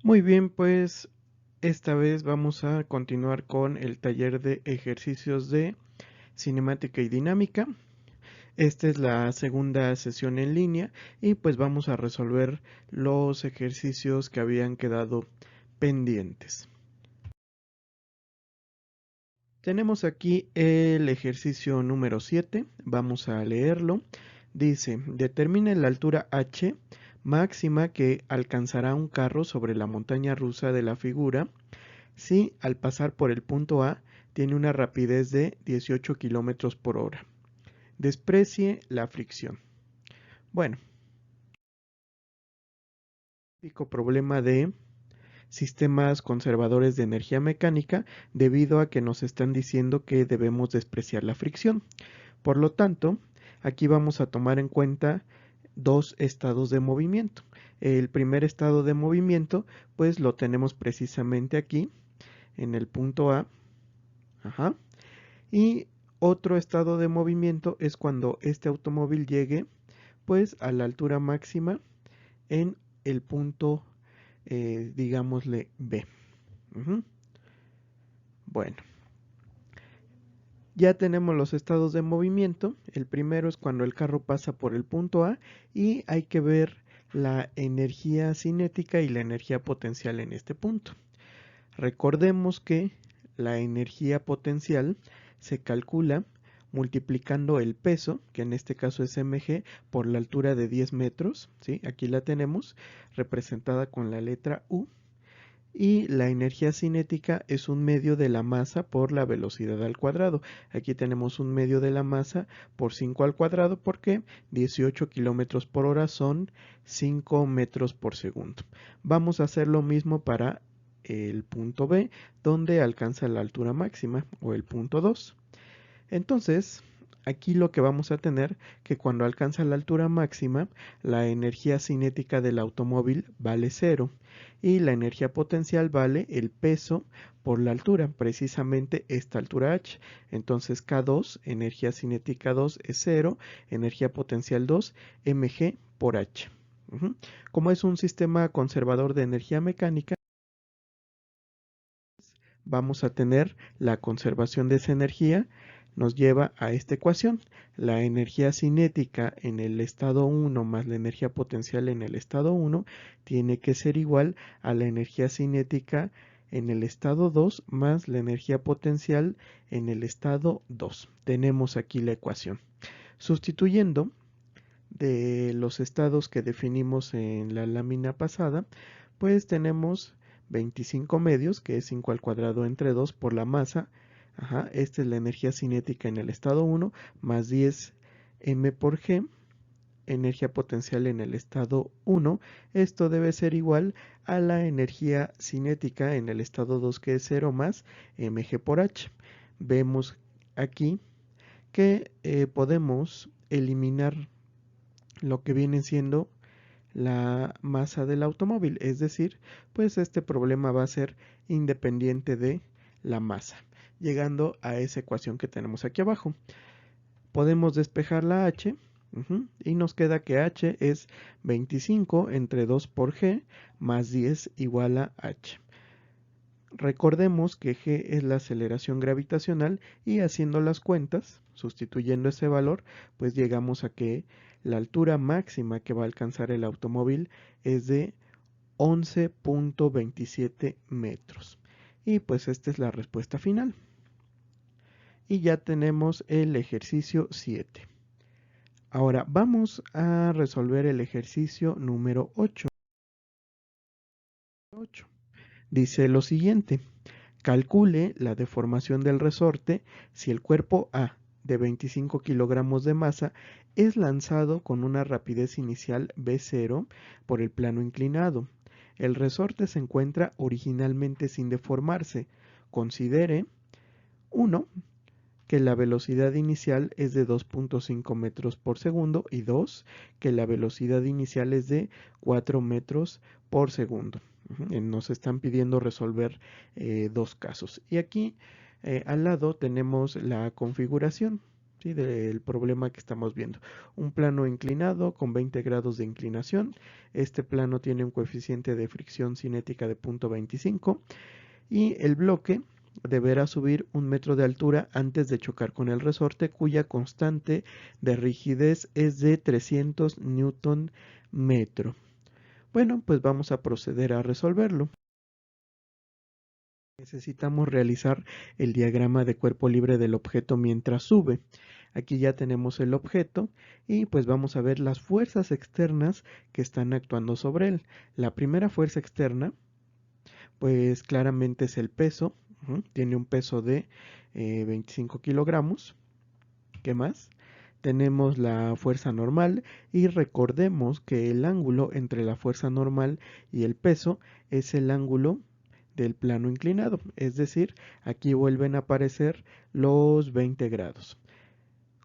Muy bien, pues esta vez vamos a continuar con el taller de ejercicios de cinemática y dinámica. Esta es la segunda sesión en línea y pues vamos a resolver los ejercicios que habían quedado pendientes. Tenemos aquí el ejercicio número 7, vamos a leerlo. Dice, determine la altura h máxima que alcanzará un carro sobre la montaña rusa de la figura si al pasar por el punto A tiene una rapidez de 18 kilómetros por hora. Desprecie la fricción. Bueno, típico problema de sistemas conservadores de energía mecánica debido a que nos están diciendo que debemos despreciar la fricción. Por lo tanto, aquí vamos a tomar en cuenta dos estados de movimiento. El primer estado de movimiento, pues lo tenemos precisamente aquí, en el punto A. Ajá. Y otro estado de movimiento es cuando este automóvil llegue pues a la altura máxima en el punto, digámosle B. Ujú. Bueno, ya tenemos los estados de movimiento. El primero es cuando el carro pasa por el punto A y hay que ver la energía cinética y la energía potencial en este punto. Recordemos que la energía potencial se calcula multiplicando el peso, que en este caso es mg, por la altura de 10 metros, ¿sí? Aquí la tenemos representada con la letra U, y la energía cinética es un medio de la masa por la velocidad al cuadrado. Aquí tenemos un medio de la masa por 5 al cuadrado porque 18 kilómetros por hora son 5 metros por segundo. Vamos a hacer lo mismo para el punto B, donde alcanza la altura máxima, o el punto 2. Entonces, aquí lo que vamos a tener que cuando alcanza la altura máxima, la energía cinética del automóvil vale 0 y la energía potencial vale el peso por la altura, precisamente esta altura h. Entonces K2, energía cinética 2 es 0, energía potencial 2, mg por h. Como es un sistema conservador de energía mecánica, vamos a tener la conservación de esa energía, nos lleva a esta ecuación. La energía cinética en el estado 1 más la energía potencial en el estado 1 tiene que ser igual a la energía cinética en el estado 2 más la energía potencial en el estado 2. Tenemos aquí la ecuación. Sustituyendo de los estados que definimos en la lámina pasada, pues tenemos 25 medios, que es 5 al cuadrado entre 2 por la masa. Ajá, esta es la energía cinética en el estado 1, más 10 m por g, energía potencial en el estado 1. Esto debe ser igual a la energía cinética en el estado 2, que es 0, más mg por h. Vemos aquí que podemos eliminar lo que viene siendo la masa del automóvil, es decir, pues este problema va a ser independiente de la masa, llegando a esa ecuación que tenemos aquí abajo. Podemos despejar la h, y nos queda que h es 25 entre 2 por g más 10 igual a h. Recordemos que g es la aceleración gravitacional y haciendo las cuentas, sustituyendo ese valor, pues llegamos a que la altura máxima que va a alcanzar el automóvil es de 11.27 metros. Y pues esta es la respuesta final. Y ya tenemos el ejercicio 7. Ahora vamos a resolver el ejercicio número 8. Dice lo siguiente. Calcule la deformación del resorte si el cuerpo A de 25 kilogramos de masa es lanzado con una rapidez inicial v0 por el plano inclinado. El resorte se encuentra originalmente sin deformarse. Considere 1. Que la velocidad inicial es de 2.5 metros por segundo y 2. Que la velocidad inicial es de 4 metros por segundo. Nos están pidiendo resolver dos casos. Y aquí al lado tenemos la configuración, ¿sí? Del problema que estamos viendo. Un plano inclinado con 20 grados de inclinación. Este plano tiene un coeficiente de fricción cinética de 0.25 y el bloque deberá subir 1 metro de altura antes de chocar con el resorte, cuya constante de rigidez es de 300 newton metro. Bueno, pues vamos a proceder a resolverlo. Necesitamos realizar el diagrama de cuerpo libre del objeto mientras sube. Aquí ya tenemos el objeto y pues vamos a ver las fuerzas externas que están actuando sobre él. La primera fuerza externa pues claramente es el peso. Tiene un peso de 25 kilogramos. ¿Qué más? Tenemos la fuerza normal y recordemos que el ángulo entre la fuerza normal y el peso es el ángulo del plano inclinado, es decir, aquí vuelven a aparecer los 20 grados.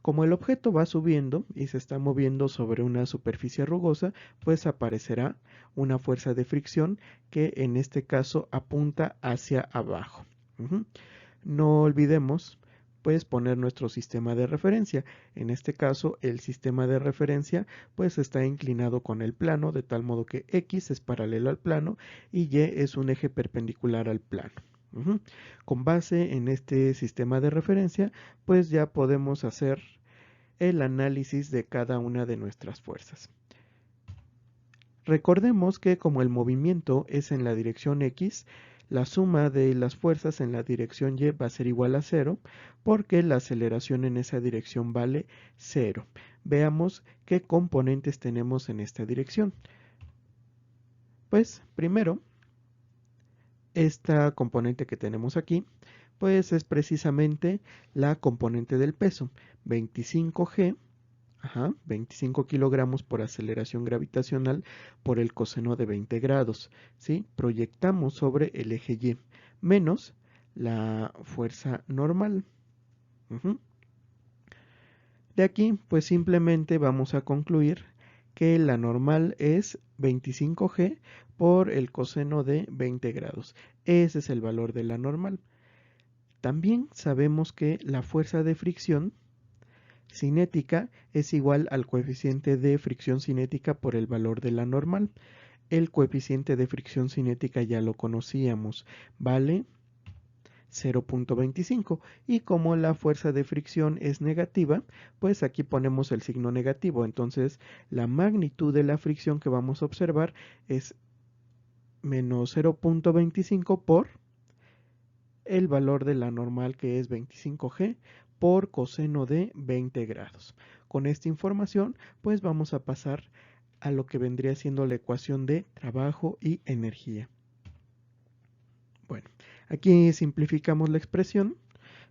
Como el objeto va subiendo y se está moviendo sobre una superficie rugosa, pues aparecerá una fuerza de fricción que en este caso apunta hacia abajo. No olvidemos pues poner nuestro sistema de referencia. En este caso el sistema de referencia pues está inclinado con el plano de tal modo que X es paralelo al plano y Y es un eje perpendicular al plano. Con base en este sistema de referencia pues ya podemos hacer el análisis de cada una de nuestras fuerzas. Recordemos que como el movimiento es en la dirección X, la suma de las fuerzas en la dirección Y va a ser igual a 0 porque la aceleración en esa dirección vale 0. Veamos qué componentes tenemos en esta dirección. Pues primero, esta componente que tenemos aquí, pues es precisamente la componente del peso, 25G. 25 kilogramos por aceleración gravitacional por el coseno de 20 grados, ¿sí? Proyectamos sobre el eje Y, menos la fuerza normal. De aquí, pues simplemente vamos a concluir que la normal es 25G por el coseno de 20 grados. Ese es el valor de la normal. También sabemos que la fuerza de fricción cinética es igual al coeficiente de fricción cinética por el valor de la normal. El coeficiente de fricción cinética ya lo conocíamos, vale 0.25 y como la fuerza de fricción es negativa, pues aquí ponemos el signo negativo, entonces la magnitud de la fricción que vamos a observar es menos 0.25 por el valor de la normal que es 25G por coseno de 20 grados. Con esta información, pues vamos a pasar a lo que vendría siendo la ecuación de trabajo y energía. Bueno, aquí simplificamos la expresión.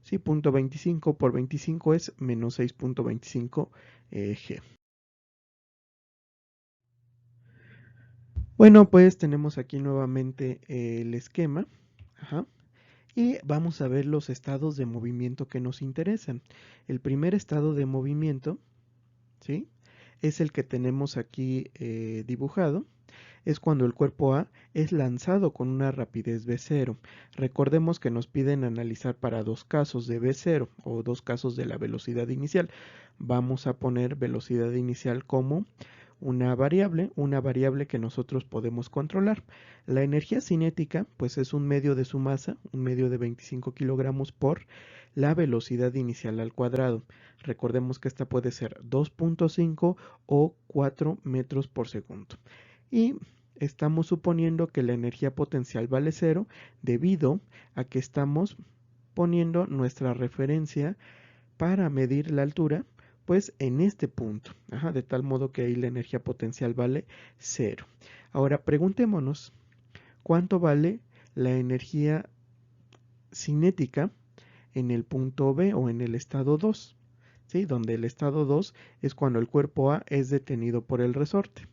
Sí, 0.25 por 25 es menos 6.25 G. Bueno, pues tenemos aquí nuevamente el esquema. Y vamos a ver los estados de movimiento que nos interesan. El primer estado de movimiento, ¿sí?, es el que tenemos aquí dibujado. Es cuando el cuerpo A es lanzado con una rapidez V0. Recordemos que nos piden analizar para dos casos de V0 o dos casos de la velocidad inicial. Vamos a poner velocidad inicial como una variable que nosotros podemos controlar. La energía cinética, pues es un medio de su masa, un medio de 25 kilogramos por la velocidad inicial al cuadrado. Recordemos que esta puede ser 2.5 o 4 metros por segundo. Y estamos suponiendo que la energía potencial vale 0 debido a que estamos poniendo nuestra referencia para medir la altura pues en este punto, de tal modo que ahí la energía potencial vale 0. Ahora preguntémonos, ¿cuánto vale la energía cinética en el punto B o en el estado 2? ¿Sí? Donde el estado 2 es cuando el cuerpo A es detenido por el resorte.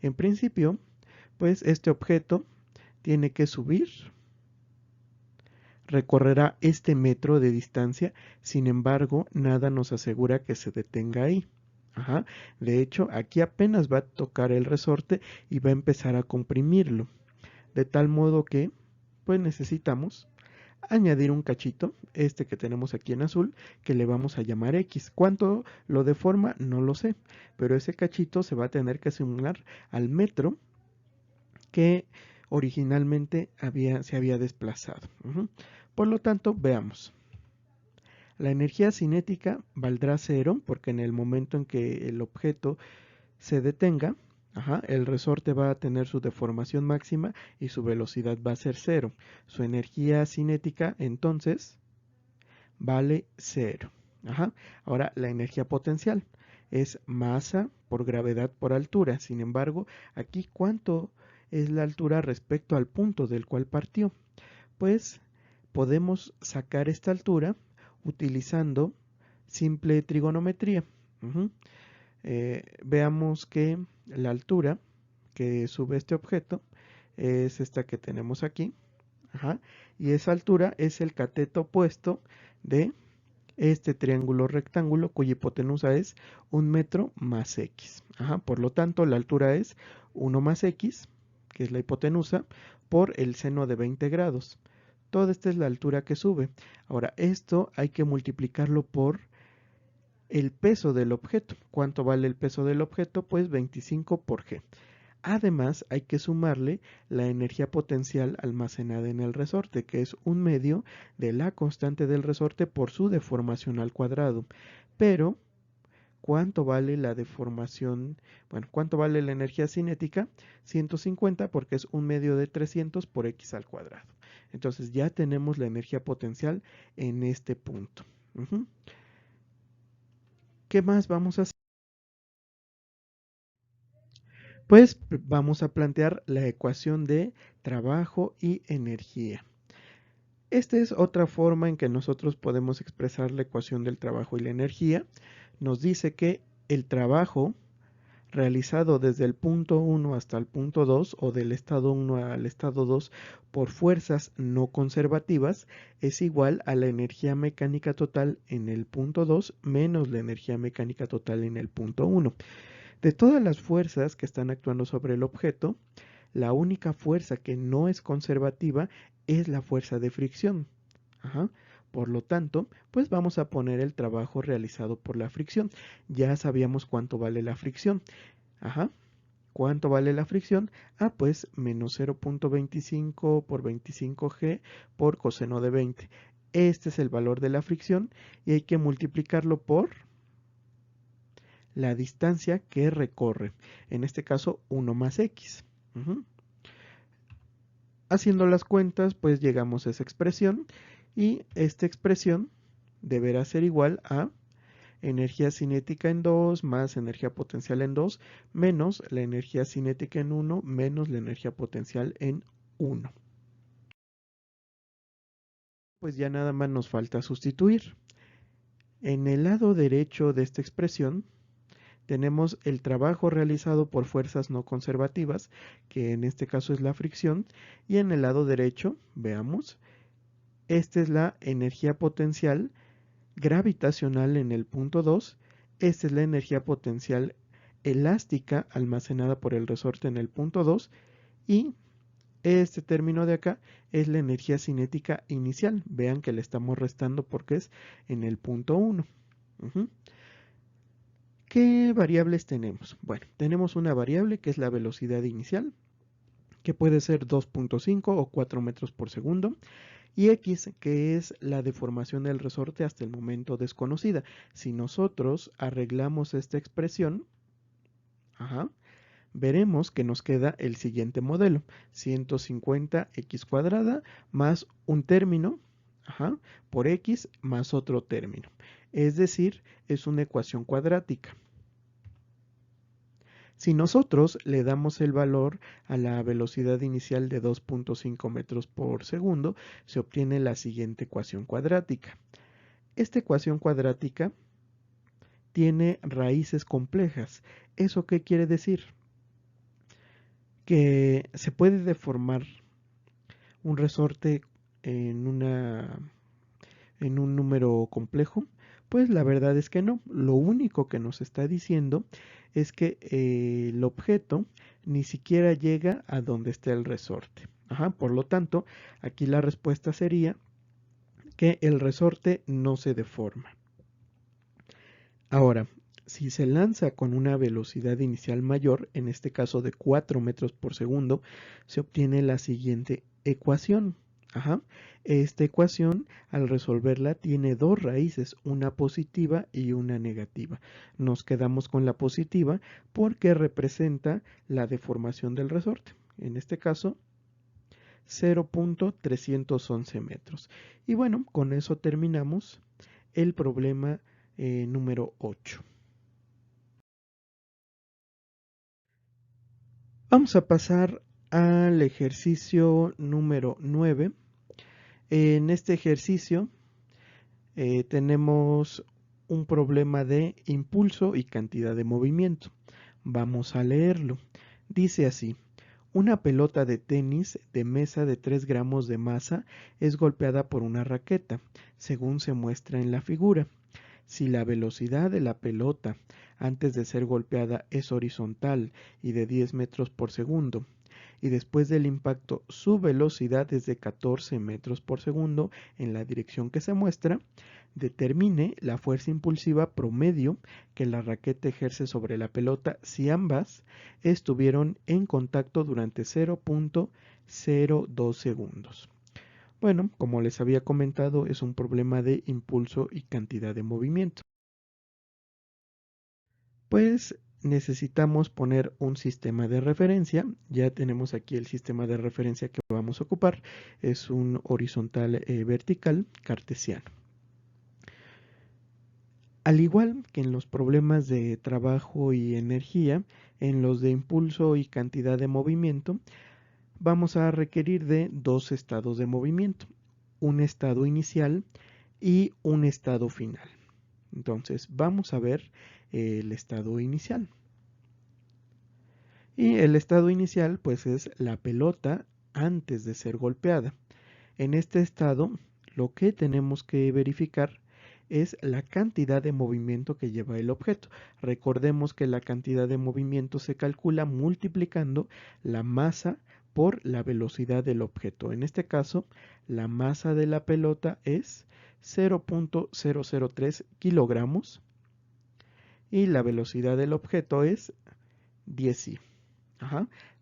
En principio, pues este objeto tiene que subir, recorrerá este metro de distancia, sin embargo, nada nos asegura que se detenga ahí. De hecho, aquí apenas va a tocar el resorte y va a empezar a comprimirlo. De tal modo que, pues necesitamos añadir un cachito, este que tenemos aquí en azul, que le vamos a llamar X. ¿Cuánto lo deforma? No lo sé, pero ese cachito se va a tener que simular al metro que originalmente se había desplazado. Por lo tanto, veamos. La energía cinética valdrá cero porque en el momento en que el objeto se detenga, el resorte va a tener su deformación máxima y su velocidad va a ser cero. Su energía cinética entonces vale cero. Ahora la energía potencial es masa por gravedad por altura. Sin embargo, aquí ¿cuánto es la altura respecto al punto del cual partió? Pues podemos sacar esta altura utilizando simple trigonometría. Veamos que la altura que sube este objeto es esta que tenemos aquí. Y esa altura es el cateto opuesto de este triángulo rectángulo cuya hipotenusa es 1 metro más x. Por lo tanto, la altura es 1 más x, que es la hipotenusa, por el seno de 20 grados. Toda esta es la altura que sube. Ahora, esto hay que multiplicarlo por el peso del objeto. ¿Cuánto vale el peso del objeto? Pues 25 por g. Además, hay que sumarle la energía potencial almacenada en el resorte, que es 1/2 de la constante del resorte por su deformación al cuadrado. Pero, ¿cuánto vale la deformación? Bueno, ¿cuánto vale la energía cinética? 150 porque es 1/2 de 300 por x al cuadrado. Entonces ya tenemos la energía potencial en este punto. ¿Qué más vamos a hacer? Pues vamos a plantear la ecuación de trabajo y energía. Esta es otra forma en que nosotros podemos expresar la ecuación del trabajo y la energía. Nos dice que el trabajo realizado desde el punto 1 hasta el punto 2 o del estado 1 al estado 2 por fuerzas no conservativas es igual a la energía mecánica total en el punto 2 menos la energía mecánica total en el punto 1. De todas las fuerzas que están actuando sobre el objeto, la única fuerza que no es conservativa es la fuerza de fricción. Por lo tanto, pues vamos a poner el trabajo realizado por la fricción. Ya sabíamos cuánto vale la fricción. ¿Cuánto vale la fricción? Pues menos 0.25 por 25g por coseno de 20. Este es el valor de la fricción y hay que multiplicarlo por la distancia que recorre. En este caso, 1 más x. Haciendo las cuentas, pues llegamos a esa expresión y esta expresión deberá ser igual a energía cinética en 2 más energía potencial en 2 menos la energía cinética en 1 menos la energía potencial en 1. Pues ya nada más nos falta sustituir. En el lado derecho de esta expresión tenemos el trabajo realizado por fuerzas no conservativas, que en este caso es la fricción, y en el lado derecho, veamos, esta es la energía potencial gravitacional en el punto 2, esta es la energía potencial elástica almacenada por el resorte en el punto 2 y este término de acá es la energía cinética inicial. Vean que le estamos restando porque es en el punto 1. ¿Qué variables tenemos? Bueno, tenemos una variable que es la velocidad inicial, que puede ser 2.5 o 4 metros por segundo, y x, que es la deformación del resorte hasta el momento desconocida. Si nosotros arreglamos esta expresión, veremos que nos queda el siguiente modelo, 150x cuadrada más un término, por x más otro término. Es decir, es una ecuación cuadrática. Si nosotros le damos el valor a la velocidad inicial de 2.5 metros por segundo, se obtiene la siguiente ecuación cuadrática. Esta ecuación cuadrática tiene raíces complejas. ¿Eso qué quiere decir? Que se puede deformar un resorte en un número complejo. Pues la verdad es que no. Lo único que nos está diciendo es que el objeto ni siquiera llega a donde está el resorte. Por lo tanto, aquí la respuesta sería que el resorte no se deforma. Ahora, si se lanza con una velocidad inicial mayor, en este caso de 4 metros por segundo, se obtiene la siguiente ecuación. Esta ecuación, al resolverla, tiene dos raíces, una positiva y una negativa. Nos quedamos con la positiva porque representa la deformación del resorte. En este caso, 0.311 metros. Y bueno, con eso terminamos el problema número 8. Vamos a pasar al ejercicio número 9. En este ejercicio tenemos un problema de impulso y cantidad de movimiento. Vamos a leerlo. Dice así: una pelota de tenis de mesa de 3 gramos de masa es golpeada por una raqueta, según se muestra en la figura. Si la velocidad de la pelota antes de ser golpeada es horizontal y de 10 metros por segundo, y después del impacto su velocidad es de 14 metros por segundo en la dirección que se muestra, determine la fuerza impulsiva promedio que la raqueta ejerce sobre la pelota si ambas estuvieron en contacto durante 0.02 segundos. Bueno, como les había comentado, es un problema de impulso y cantidad de movimiento. Pues necesitamos poner un sistema de referencia. Ya tenemos aquí el sistema de referencia que vamos a ocupar. Es un horizontal vertical cartesiano. Al igual que en los problemas de trabajo y energía, en los de impulso y cantidad de movimiento, vamos a requerir de dos estados de movimiento, un estado inicial y un estado final. Entonces vamos a ver el estado inicial. Y el estado inicial pues es la pelota antes de ser golpeada. En este estado lo que tenemos que verificar es la cantidad de movimiento que lleva el objeto. Recordemos que la cantidad de movimiento se calcula multiplicando la masa por la velocidad del objeto. En este caso, la masa de la pelota es 0.003 kilogramos y la velocidad del objeto es 10i.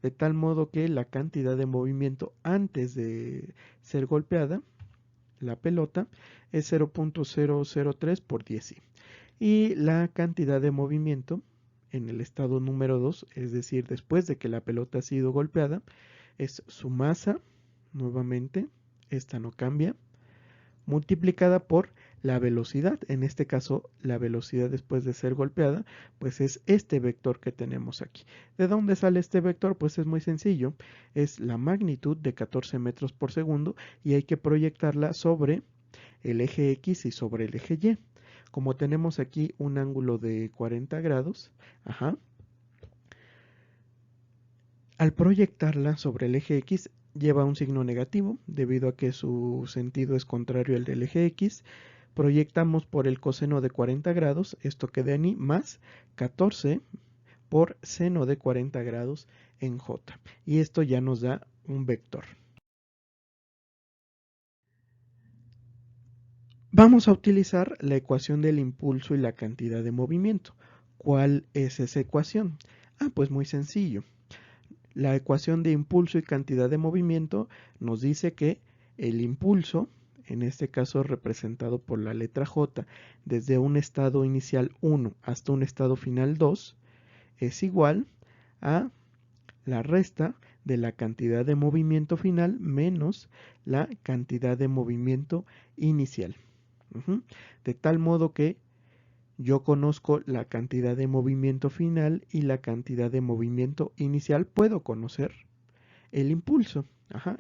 De tal modo que la cantidad de movimiento antes de ser golpeada, la pelota, es 0.003 por 10i. Y la cantidad de movimiento en el estado número 2, es decir, después de que la pelota ha sido golpeada, es su masa, nuevamente, esta no cambia, multiplicada por la velocidad. En este caso, la velocidad después de ser golpeada, pues es este vector que tenemos aquí. ¿De dónde sale este vector? Pues es muy sencillo. Es la magnitud de 14 metros por segundo y hay que proyectarla sobre el eje X y sobre el eje Y. Como tenemos aquí un ángulo de 40 grados, al proyectarla sobre el eje X lleva un signo negativo debido a que su sentido es contrario al del eje X. Proyectamos por el coseno de 40 grados, esto queda en I, más 14 por seno de 40 grados en J. Y esto ya nos da un vector. Vamos a utilizar la ecuación del impulso y la cantidad de movimiento. ¿Cuál es esa ecuación? Pues muy sencillo. La ecuación de impulso y cantidad de movimiento nos dice que el impulso, en este caso representado por la letra J, desde un estado inicial 1 hasta un estado final 2, es igual a la resta de la cantidad de movimiento final menos la cantidad de movimiento inicial. De tal modo que yo conozco la cantidad de movimiento final y la cantidad de movimiento inicial, puedo conocer el impulso,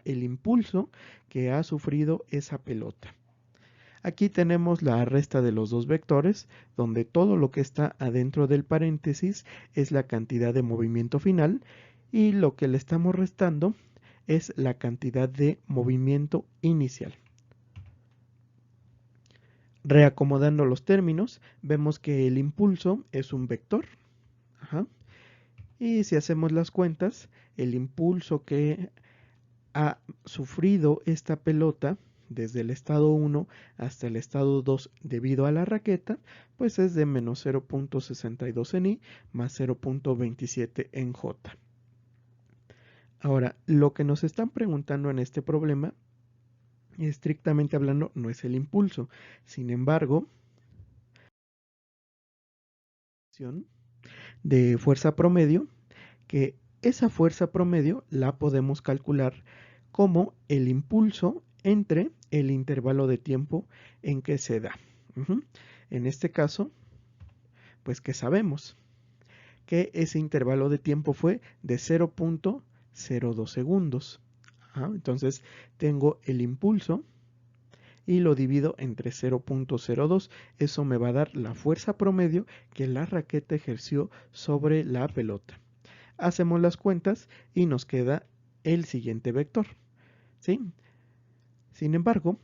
el impulso que ha sufrido esa pelota. Aquí tenemos la resta de los dos vectores, donde todo lo que está adentro del paréntesis es la cantidad de movimiento final y lo que le estamos restando es la cantidad de movimiento inicial. Reacomodando los términos, vemos que el impulso es un vector. Y si hacemos las cuentas, el impulso que ha sufrido esta pelota desde el estado 1 hasta el estado 2 debido a la raqueta, pues es de menos 0.62 en I más 0.27 en J. Ahora, lo que nos están preguntando en este problema, estrictamente hablando, no es el impulso. Sin embargo, de fuerza promedio, que esa fuerza promedio la podemos calcular como el impulso entre el intervalo de tiempo en que se da. En este caso, pues que sabemos que ese intervalo de tiempo fue de 0.02 segundos. Entonces tengo el impulso y lo divido entre 0.02. Eso me va a dar la fuerza promedio que la raqueta ejerció sobre la pelota. Hacemos las cuentas y nos queda el siguiente vector, ¿sí? Sin embargo,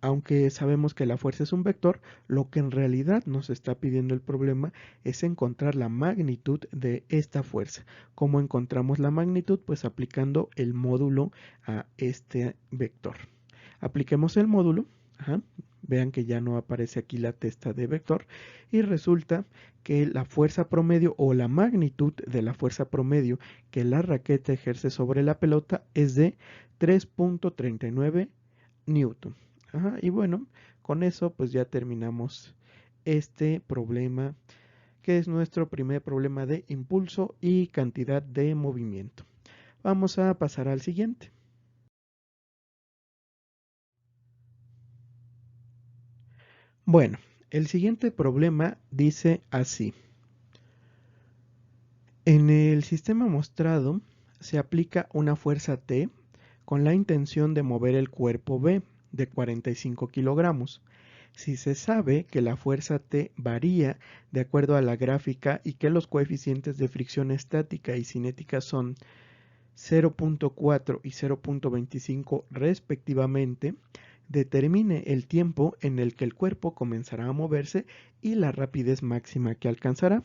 aunque sabemos que la fuerza es un vector, lo que en realidad nos está pidiendo el problema es encontrar la magnitud de esta fuerza. ¿Cómo encontramos la magnitud? Pues aplicando el módulo a este vector. Apliquemos el módulo. Vean que ya no aparece aquí la testa de vector y resulta que la fuerza promedio o la magnitud de la fuerza promedio que la raqueta ejerce sobre la pelota es de 3.39 newton. Y bueno, con eso pues ya terminamos este problema, que es nuestro primer problema de impulso y cantidad de movimiento. Vamos a pasar al siguiente. Bueno, el siguiente problema dice así. En el sistema mostrado se aplica una fuerza T con la intención de mover el cuerpo B de 45 kilogramos. Si se sabe que la fuerza T varía de acuerdo a la gráfica y que los coeficientes de fricción estática y cinética son 0.4 y 0.25 respectivamente, determine el tiempo en el que el cuerpo comenzará a moverse y la rapidez máxima que alcanzará.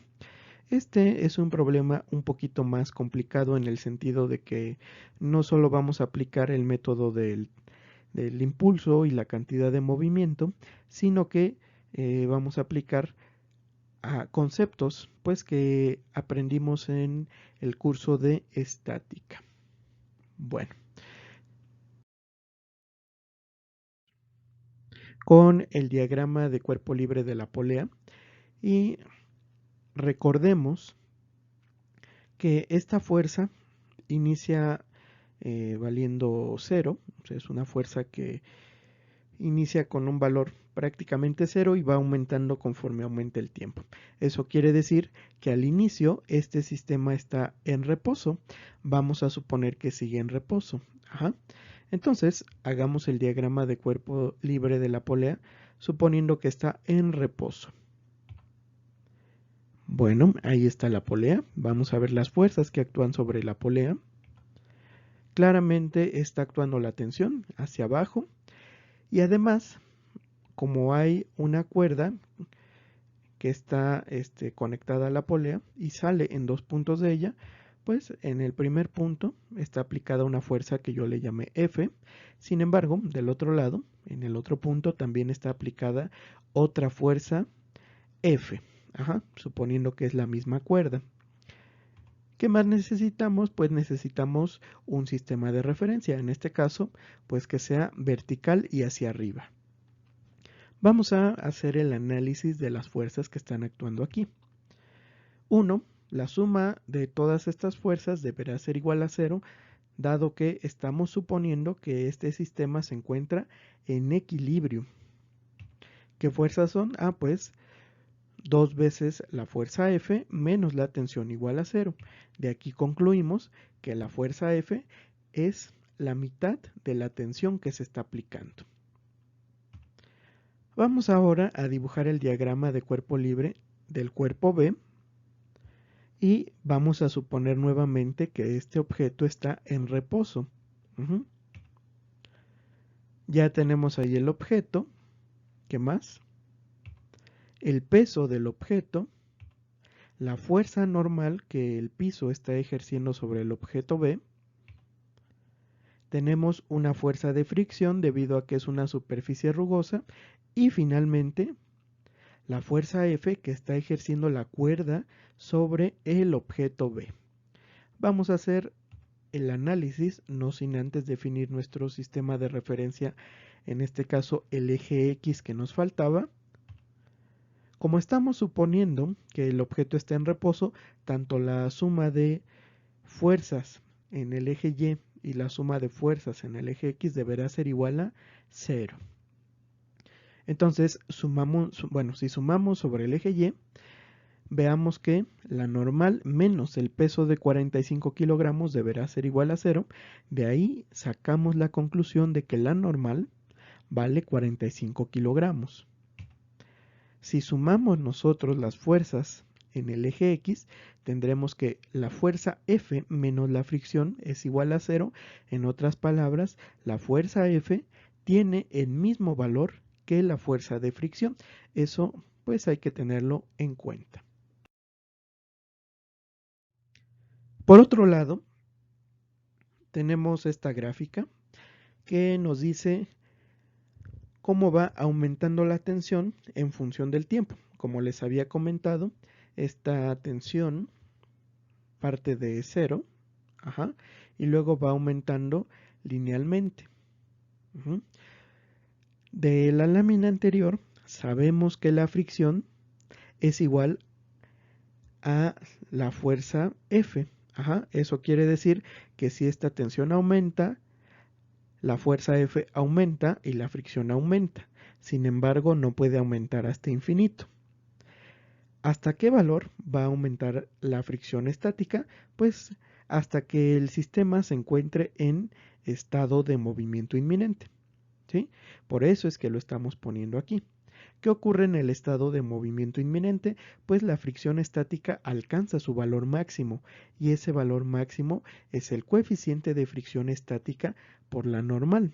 Este es un problema un poquito más complicado en el sentido de que no solo vamos a aplicar el método del impulso y la cantidad de movimiento, sino que vamos a aplicar a conceptos pues que aprendimos en el curso de estática. Bueno, con el diagrama de cuerpo libre de la polea y recordemos que esta fuerza inicia valiendo 0, o sea, es una fuerza que inicia con un valor prácticamente 0 y va aumentando conforme aumenta el tiempo. Eso quiere decir que al inicio este sistema está en reposo. Vamos a suponer que sigue en reposo. Entonces, hagamos el diagrama de cuerpo libre de la polea, suponiendo que está en reposo. Bueno, ahí está la polea. Vamos a ver las fuerzas que actúan sobre la polea. Claramente está actuando la tensión hacia abajo y además, como hay una cuerda que está conectada a la polea y sale en dos puntos de ella, pues en el primer punto está aplicada una fuerza que yo le llamé F. Sin embargo, del otro lado, en el otro punto también está aplicada otra fuerza F, suponiendo que es la misma cuerda. ¿Qué más necesitamos? Pues necesitamos un sistema de referencia, en este caso, pues que sea vertical y hacia arriba. Vamos a hacer el análisis de las fuerzas que están actuando aquí. 1. La suma de todas estas fuerzas deberá ser igual a 0, dado que estamos suponiendo que este sistema se encuentra en equilibrio. ¿Qué fuerzas son? Pues 2 veces la fuerza F menos la tensión igual a 0. De aquí concluimos que la fuerza F es la mitad de la tensión que se está aplicando. Vamos ahora a dibujar el diagrama de cuerpo libre del cuerpo B y vamos a suponer nuevamente que este objeto está en reposo. Ya tenemos ahí el objeto. ¿Qué más? El peso del objeto, la fuerza normal que el piso está ejerciendo sobre el objeto B, tenemos una fuerza de fricción debido a que es una superficie rugosa y finalmente la fuerza F que está ejerciendo la cuerda sobre el objeto B. Vamos a hacer el análisis, no sin antes definir nuestro sistema de referencia, en este caso el eje X que nos faltaba. Como estamos suponiendo que el objeto está en reposo, tanto la suma de fuerzas en el eje Y y la suma de fuerzas en el eje X deberá ser igual a 0. Entonces, si sumamos sobre el eje Y, veamos que la normal menos el peso de 45 kilogramos deberá ser igual a 0. De ahí sacamos la conclusión de que la normal vale 45 kilogramos. Si sumamos nosotros las fuerzas en el eje X, tendremos que la fuerza F menos la fricción es igual a 0. En otras palabras, la fuerza F tiene el mismo valor que la fuerza de fricción. Eso pues hay que tenerlo en cuenta. Por otro lado, tenemos esta gráfica que nos dice cómo va aumentando la tensión en función del tiempo. Como les había comentado, esta tensión parte de 0, y luego va aumentando linealmente. De la lámina anterior sabemos que la fricción es igual a la fuerza F. Eso quiere decir que si esta tensión aumenta, la fuerza F aumenta y la fricción aumenta. Sin embargo, no puede aumentar hasta infinito. ¿Hasta qué valor va a aumentar la fricción estática? Pues hasta que el sistema se encuentre en estado de movimiento inminente. ¿Sí? Por eso es que lo estamos poniendo aquí. ¿Qué ocurre en el estado de movimiento inminente? Pues la fricción estática alcanza su valor máximo y ese valor máximo es el coeficiente de fricción estática por la normal.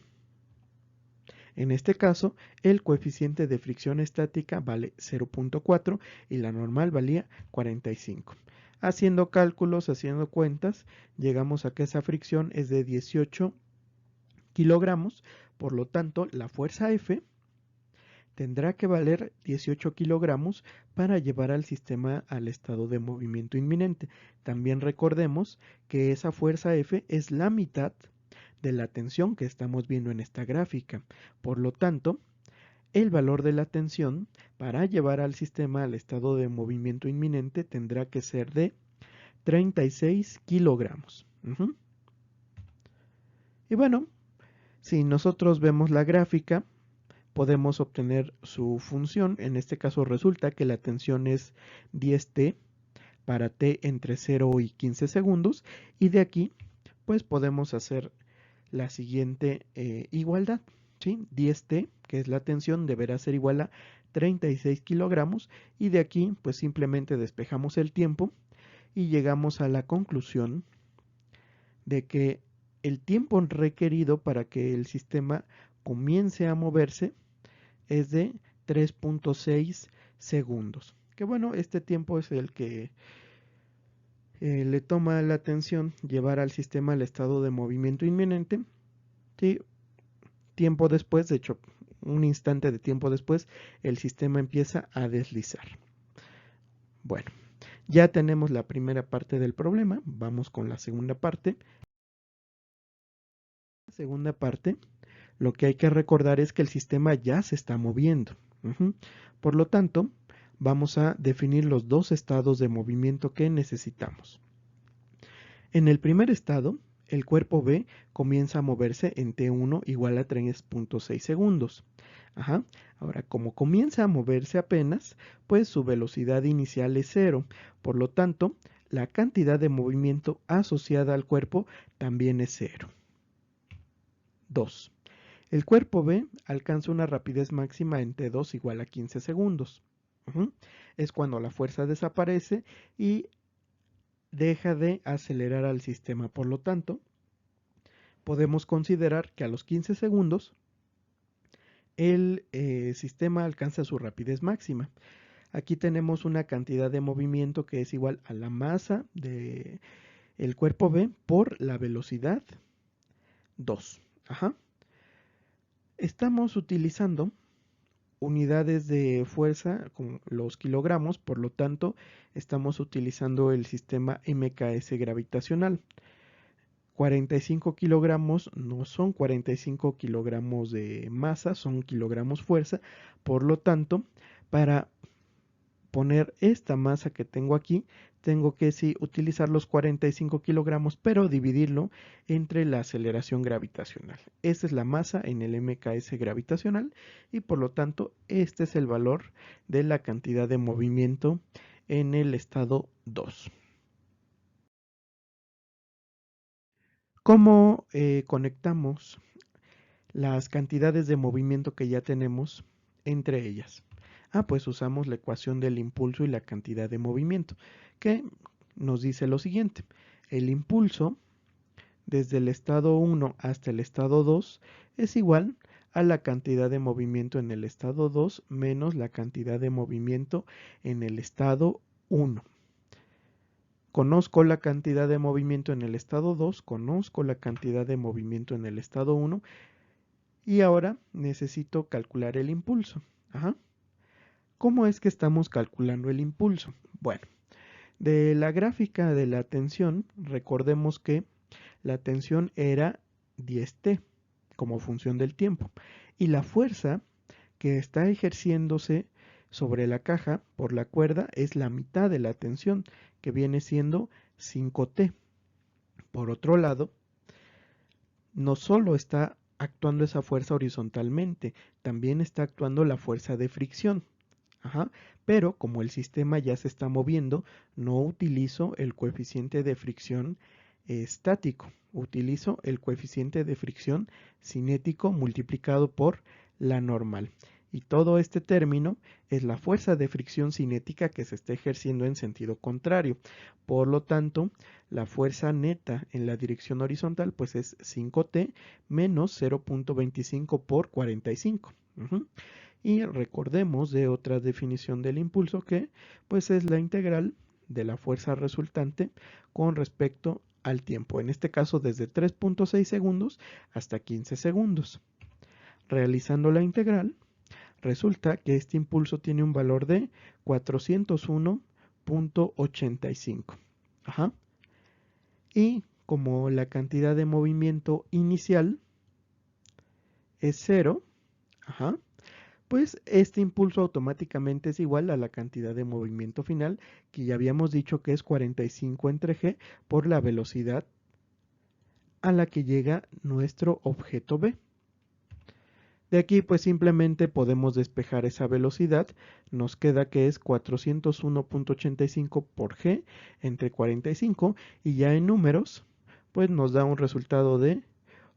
En este caso, el coeficiente de fricción estática vale 0.4 y la normal valía 45. Haciendo cálculos, haciendo cuentas, llegamos a que esa fricción es de 18 kilogramos, por lo tanto, la fuerza F tendrá que valer 18 kilogramos para llevar al sistema al estado de movimiento inminente. También recordemos que esa fuerza F es la mitad de la tensión que estamos viendo en esta gráfica. Por lo tanto, el valor de la tensión para llevar al sistema al estado de movimiento inminente tendrá que ser de 36 kilogramos. Y bueno, si nosotros vemos la gráfica, podemos obtener su función. En este caso resulta que la tensión es 10T para T entre 0 y 15 segundos. Y de aquí, pues podemos hacer la siguiente igualdad. ¿Sí? 10T, que es la tensión, deberá ser igual a 36 kilogramos. Y de aquí, pues simplemente despejamos el tiempo y llegamos a la conclusión de que el tiempo requerido para que el sistema comience a moverse es de 3.6 segundos. Que bueno, este tiempo es el que le toma la atención llevar al sistema al estado de movimiento inminente. ¿Sí? Tiempo después, de hecho, un instante de tiempo después, el sistema empieza a deslizar. Bueno, ya tenemos la primera parte del problema. Vamos con la segunda parte. La segunda parte, lo que hay que recordar es que el sistema ya se está moviendo. Por lo tanto, vamos a definir los dos estados de movimiento que necesitamos. En el primer estado, el cuerpo B comienza a moverse en T1 igual a 3.6 segundos. Ahora, como comienza a moverse apenas, pues su velocidad inicial es 0. Por lo tanto, la cantidad de movimiento asociada al cuerpo también es 0. 2. El cuerpo B alcanza una rapidez máxima en T2 igual a 15 segundos. Es cuando la fuerza desaparece y deja de acelerar al sistema. Por lo tanto, podemos considerar que a los 15 segundos el sistema alcanza su rapidez máxima. Aquí tenemos una cantidad de movimiento que es igual a la masa del cuerpo B por la velocidad 2. Ajá. Estamos utilizando unidades de fuerza con los kilogramos, por lo tanto, estamos utilizando el sistema MKS gravitacional. 45 kilogramos no son 45 kilogramos de masa, son kilogramos fuerza, por lo tanto, para poner esta masa que tengo aquí, tengo que sí utilizar los 45 kilogramos, pero dividirlo entre la aceleración gravitacional. Esta es la masa en el MKS gravitacional y por lo tanto este es el valor de la cantidad de movimiento en el estado 2. ¿Cómo conectamos las cantidades de movimiento que ya tenemos entre ellas? Pues usamos la ecuación del impulso y la cantidad de movimiento, que nos dice lo siguiente. El impulso desde el estado 1 hasta el estado 2 es igual a la cantidad de movimiento en el estado 2 menos la cantidad de movimiento en el estado 1. Conozco la cantidad de movimiento en el estado 2, conozco la cantidad de movimiento en el estado 1 y ahora necesito calcular el impulso. Ajá. ¿Cómo es que estamos calculando el impulso? Bueno, de la gráfica de la tensión, recordemos que la tensión era 10T como función del tiempo y la fuerza que está ejerciéndose sobre la caja por la cuerda es la mitad de la tensión, que viene siendo 5T. Por otro lado, no solo está actuando esa fuerza horizontalmente, también está actuando la fuerza de fricción. Ajá, pero como el sistema ya se está moviendo, no utilizo el coeficiente de fricción estático, utilizo el coeficiente de fricción cinético multiplicado por la normal. Y todo este término es la fuerza de fricción cinética que se está ejerciendo en sentido contrario. Por lo tanto, la fuerza neta en la dirección horizontal pues es 5T menos 0.25 por 45. Y recordemos de otra definición del impulso que pues es la integral de la fuerza resultante con respecto al tiempo, en este caso desde 3.6 segundos hasta 15 segundos. Realizando la integral, resulta que este impulso tiene un valor de 401.85. Ajá. Y como la cantidad de movimiento inicial es 0, ajá, pues este impulso automáticamente es igual a la cantidad de movimiento final, que ya habíamos dicho que es 45 entre g por la velocidad a la que llega nuestro objeto B. De aquí pues simplemente podemos despejar esa velocidad, nos queda que es 401.85 por g entre 45 y ya en números pues nos da un resultado de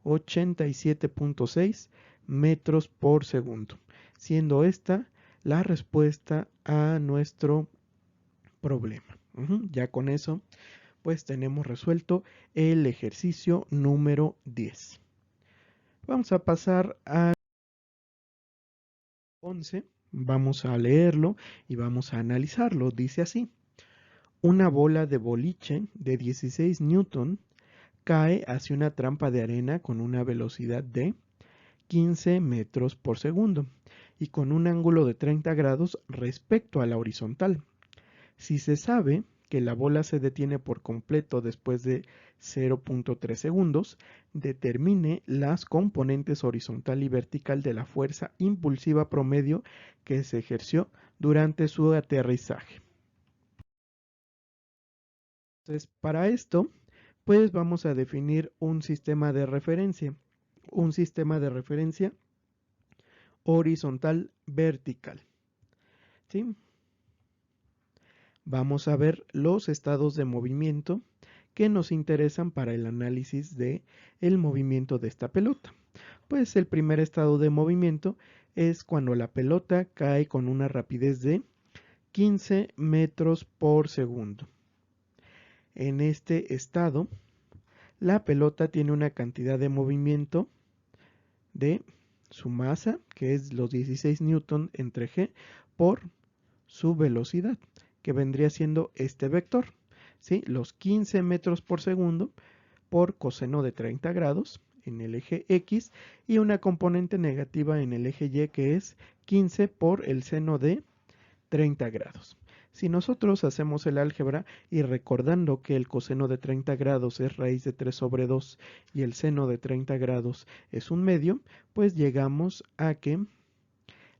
87.6 metros por segundo, siendo esta la respuesta a nuestro problema. Ya con eso pues tenemos resuelto el ejercicio número 10. Vamos a pasar a 11, vamos a leerlo y vamos a analizarlo. Dice así: una bola de boliche de 16 newton cae hacia una trampa de arena con una velocidad de 15 metros por segundo y con un ángulo de 30 grados respecto a la horizontal. Si se sabe que la bola se detiene por completo después de 0.3 segundos, determine las componentes horizontal y vertical de la fuerza impulsiva promedio que se ejerció durante su aterrizaje. Entonces, para esto, pues vamos a definir un sistema de referencia. Un sistema de referencia horizontal vertical. ¿Sí? Vamos a ver los estados de movimiento que nos interesan para el análisis de el movimiento de esta pelota. Pues el primer estado de movimiento es cuando la pelota cae con una rapidez de 15 metros por segundo. En este estado, la pelota tiene una cantidad de movimiento de su masa, que es los 16 newton entre g, por su velocidad, que vendría siendo este vector, ¿sí? Los 15 metros por segundo por coseno de 30 grados en el eje X y una componente negativa en el eje Y, que es 15 por el seno de 30 grados. Si nosotros hacemos el álgebra y recordando que el coseno de 30 grados es raíz de 3 sobre 2 y el seno de 30 grados es un medio, pues llegamos a que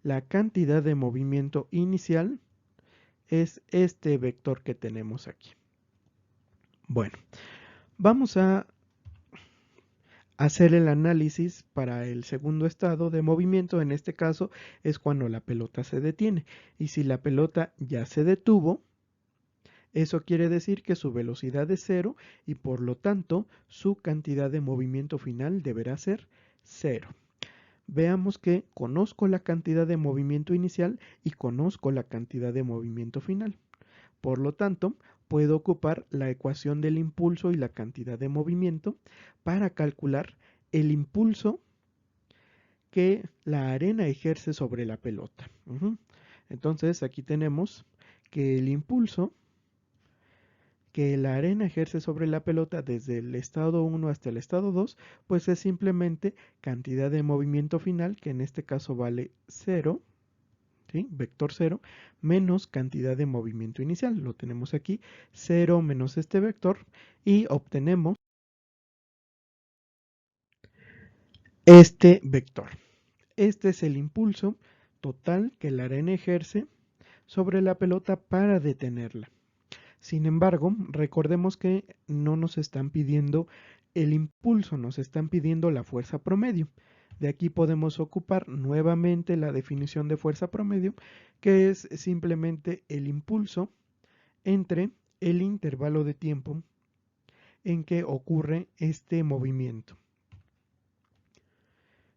la cantidad de movimiento inicial es este vector que tenemos aquí. Bueno, vamos a hacer el análisis para el segundo estado de movimiento. En este caso es cuando la pelota se detiene. Y si la pelota ya se detuvo, eso quiere decir que su velocidad es cero y por lo tanto su cantidad de movimiento final deberá ser cero. Veamos que conozco la cantidad de movimiento inicial y conozco la cantidad de movimiento final. Por lo tanto, puedo ocupar la ecuación del impulso y la cantidad de movimiento para calcular el impulso que la arena ejerce sobre la pelota. Entonces, aquí tenemos que el impulso que la arena ejerce sobre la pelota desde el estado 1 hasta el estado 2, pues es simplemente cantidad de movimiento final, que en este caso vale 0, ¿sí? Vector 0, menos cantidad de movimiento inicial. Lo tenemos aquí, 0 menos este vector, y obtenemos este vector. Este es el impulso total que la arena ejerce sobre la pelota para detenerla. Sin embargo, recordemos que no nos están pidiendo el impulso, nos están pidiendo la fuerza promedio. De aquí podemos ocupar nuevamente la definición de fuerza promedio, que es simplemente el impulso entre el intervalo de tiempo en que ocurre este movimiento.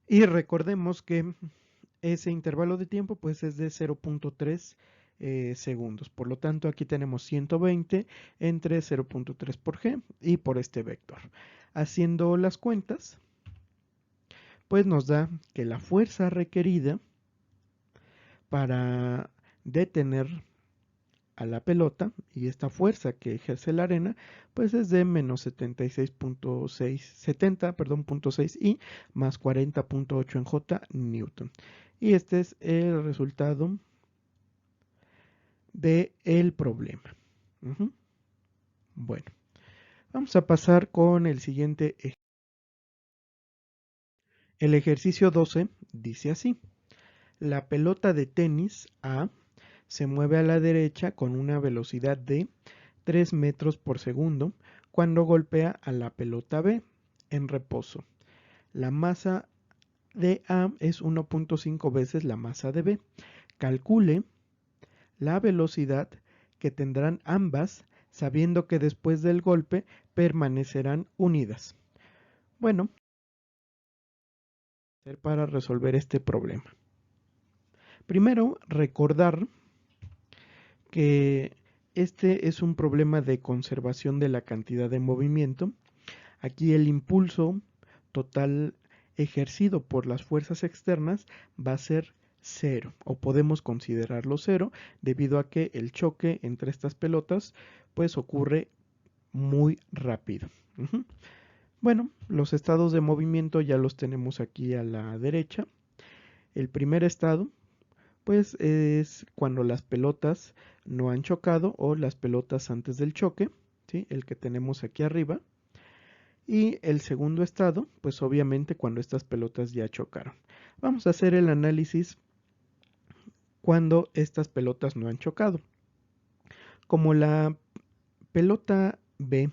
Y recordemos que ese intervalo de tiempo pues es de 0.3 segundos. Por lo tanto, aquí tenemos 120 entre 0.3 por g y por este vector. Haciendo las cuentas, pues nos da que la fuerza requerida para detener a la pelota y esta fuerza que ejerce la arena pues es de menos 70.6 y más 40.8 en J Newton. Y este es el resultado del problema. Bueno, vamos a pasar con el siguiente ejercicio. El ejercicio 12 dice así: la pelota de tenis A se mueve a la derecha con una velocidad de 3 metros por segundo cuando golpea a la pelota B en reposo. La masa de A es 1.5 veces la masa de B. Calcule la velocidad que tendrán ambas sabiendo que después del golpe permanecerán unidas. Bueno, para resolver este problema. Primero, recordar que este es un problema de conservación de la cantidad de movimiento. Aquí el impulso total ejercido por las fuerzas externas va a ser 0, o podemos considerarlo 0 debido a que el choque entre estas pelotas pues ocurre muy rápido. Bueno, los estados de movimiento ya los tenemos aquí a la derecha. El primer estado pues es cuando las pelotas no han chocado o las pelotas antes del choque, ¿sí? El que tenemos aquí arriba. Y el segundo estado, pues obviamente cuando estas pelotas ya chocaron. Vamos a hacer el análisis cuando estas pelotas no han chocado. Como la pelota B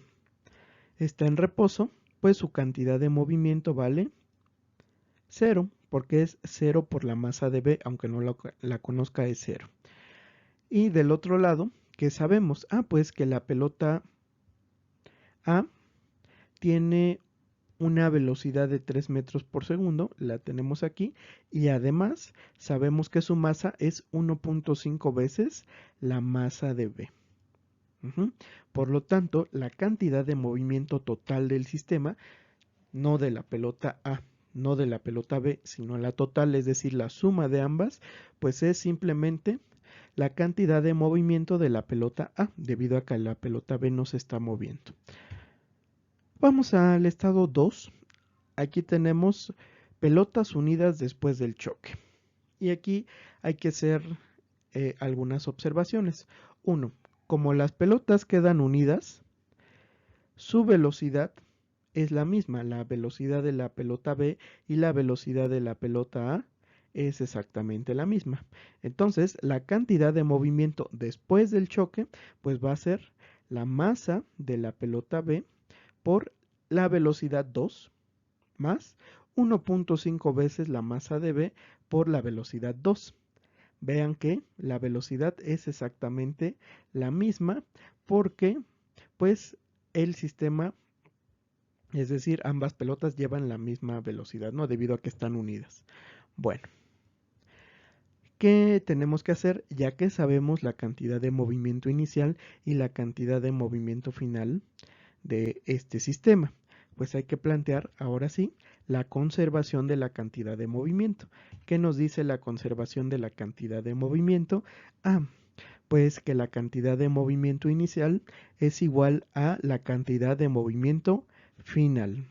está en reposo, pues su cantidad de movimiento vale 0, porque es 0 por la masa de B, aunque no la conozca es 0. Y del otro lado, ¿qué sabemos? Pues que la pelota A tiene una velocidad de 3 metros por segundo, la tenemos aquí, y además sabemos que su masa es 1.5 veces la masa de B. Por lo tanto, la cantidad de movimiento total del sistema, no de la pelota A, no de la pelota B, sino la total, es decir, la suma de ambas, pues es simplemente la cantidad de movimiento de la pelota A, debido a que la pelota B no se está moviendo. Vamos al estado 2. aquí tenemos pelotas unidas después del choque. Y aquí hay que hacer algunas observaciones. 1. Como las pelotas quedan unidas, su velocidad es la misma. La velocidad de la pelota B y la velocidad de la pelota A es exactamente la misma. Entonces, la cantidad de movimiento después del choque, pues va a ser la masa de la pelota B por la velocidad 2 más 1.5 veces la masa de B por la velocidad 2. Vean que la velocidad es exactamente la misma porque pues el sistema, es decir, ambas pelotas llevan la misma velocidad, ¿no? Debido a que están unidas. Bueno, ¿qué tenemos que hacer? Ya que sabemos la cantidad de movimiento inicial y la cantidad de movimiento final de este sistema, pues hay que plantear ahora sí la conservación de la cantidad de movimiento. ¿Qué nos dice la conservación de la cantidad de movimiento? Pues que la cantidad de movimiento inicial es igual a la cantidad de movimiento final.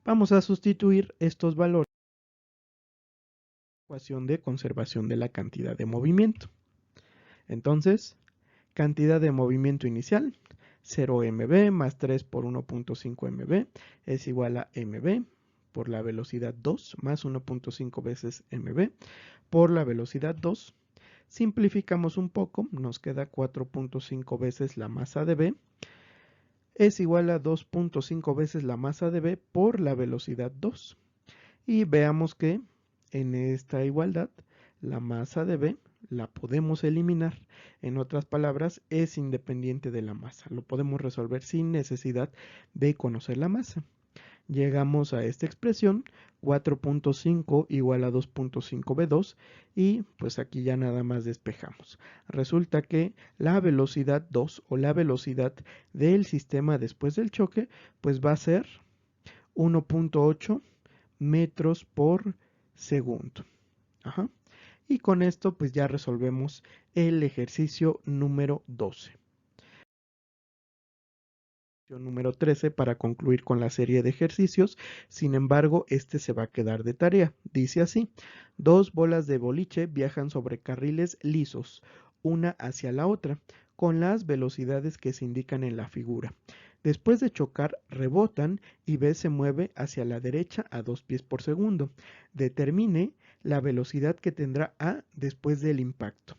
Vamos a sustituir estos valores en la ecuación de conservación de la cantidad de movimiento. Entonces, cantidad de movimiento inicial, 0 mb más 3 por 1.5 mb es igual a mb por la velocidad 2 más 1.5 veces mb por la velocidad 2. Simplificamos un poco, nos queda 4.5 veces la masa de B es igual a 2.5 veces la masa de B por la velocidad 2. Y veamos que en esta igualdad la masa de B la podemos eliminar. En otras palabras, es independiente de la masa. Lo podemos resolver sin necesidad de conocer la masa. Llegamos a esta expresión, 4.5 igual a 2.5b2 y pues aquí ya nada más despejamos. Resulta que la velocidad 2 o la velocidad del sistema después del choque pues va a ser 1.8 metros por segundo. Ajá. Y con esto pues ya resolvemos el ejercicio número 12. Número 13 para concluir con la serie de ejercicios. Sin embargo, este se va a quedar de tarea. Dice así: dos bolas de boliche viajan sobre carriles lisos, una hacia la otra, con las velocidades que se indican en la figura. Después de chocar, rebotan y B se mueve hacia la derecha a 2 pies por segundo. Determine la velocidad que tendrá A después del impacto.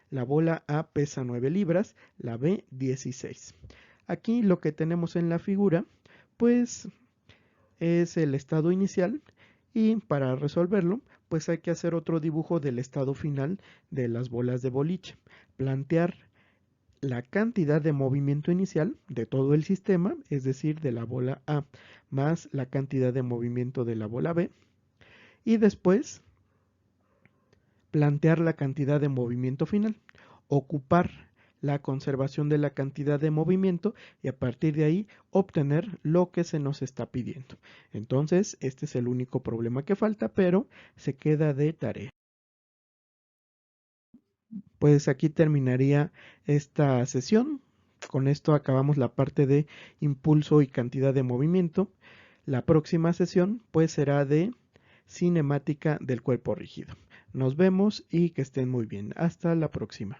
La bola A pesa 9 libras, la B 16. Aquí lo que tenemos en la figura, pues es el estado inicial y para resolverlo, pues hay que hacer otro dibujo del estado final de las bolas de boliche. Plantear la cantidad de movimiento inicial de todo el sistema, es decir, de la bola A, más la cantidad de movimiento de la bola B. Y después plantear la cantidad de movimiento final. Ocupar la conservación de la cantidad de movimiento y a partir de ahí obtener lo que se nos está pidiendo. Entonces, este es el único problema que falta, pero se queda de tarea. Pues aquí terminaría esta sesión. Con esto acabamos la parte de impulso y cantidad de movimiento. La próxima sesión pues será de cinemática del cuerpo rígido. Nos vemos y que estén muy bien. Hasta la próxima.